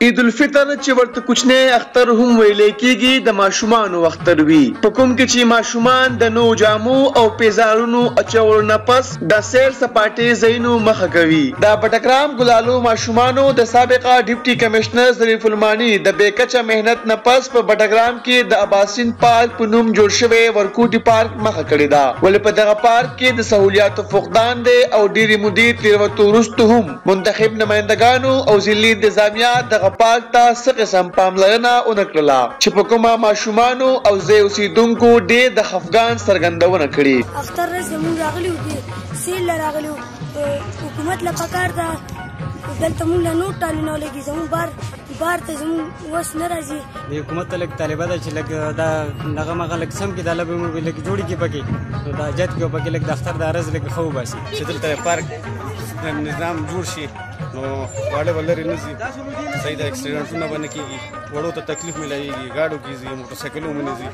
عید الفطر چې ورته کوچنی اختر هم ویلې کېږي د ماشومانو اختر وي په کوم کې چې ماشومان د نو جامو او پیزارونو اچولو نه پس د سیر سپاټې ځایونو مخه کوي. د بټګرام ګلالو ماشومانو د سابقه ډیپټي کمشنر ظریف المانی د بېکچه مهنت نه پس په بټګرام کې د اباسین پارک په نوم جوړ شوی ورکوټي پارک مخه کړې ده. ولې په دغه پارک کې د سہولیاتو فقدان دی او ډېرې مودې تېروتو وروسته هم منتخب نمایندګانو او ضلعي انتظامیه دغه پارک ته څه قسم پاملرنه ونه کړله چې په کومه ماشومانو او ځای اوسېدونکو ډېر د خفګان څرګندونه کړې. اختر ورځ زموږ راغلي وو سیل له راغلي وو حکومت له پکار ده دلته موږ له نور ټالونه ولګي زموږ بار ته زموږ وس نه راځي. د حکومت ته لږ طالبه ده چې لږ دا دغه مغه لږ سم کړي دا لږ موږ لږ جوړ کړي پکې نو دا حاجت کې پکې لږ د اختر د عرض لږ ښه وباسي چې دلته پارک نظام جوړ شي نو واړه ولري نه ځي صحیح د اکسیډنټونه به نه کېږي وړو ته تکلیف میلایږي ګاډو کې ځي موټرسایکلو باندې ځي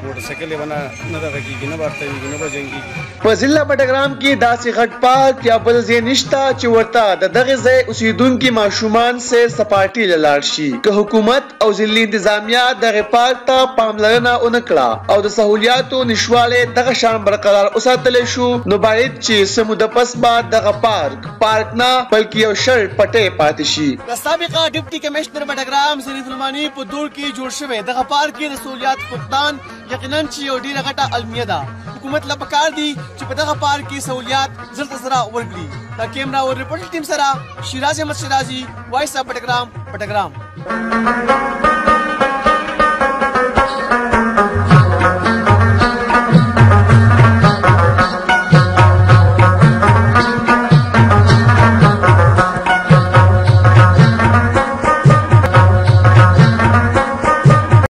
موټرسایکل یې به نه دغه کېږي نه بارته ویږي نه به جنګېږي. په ضلع بټګرام کې داسې غټ پارک یا بل ځای نشته چې ورته د دغه ځای اوسېدونکي ماشومان سیر سپاټې له لاړ شي. که حکومت او ضلعي انتظامیه دغه پارک ته پاملرنه ونه کړه او د سهولیاتو نشوالی دغه شان برقرار وساتلی شو نو باید چې څه موده پس به دغه پارک نه بلکې یو شر پټی پاتې شي. د سابقه ډیپټي کمشنر بټګرام ظریف المانی په دور کې جوړ شوی دغه پارک کې د سهولیات فقدان یقینا چې یو ډېره غټه المیه ده. حکومت له پکار دی چې په دغه پارک کې سهولیات زر تر زره ورکړي. د کیمرا او ریپورټر ټیم سره شیراز احمد شیرازي وایس اف بټګرام.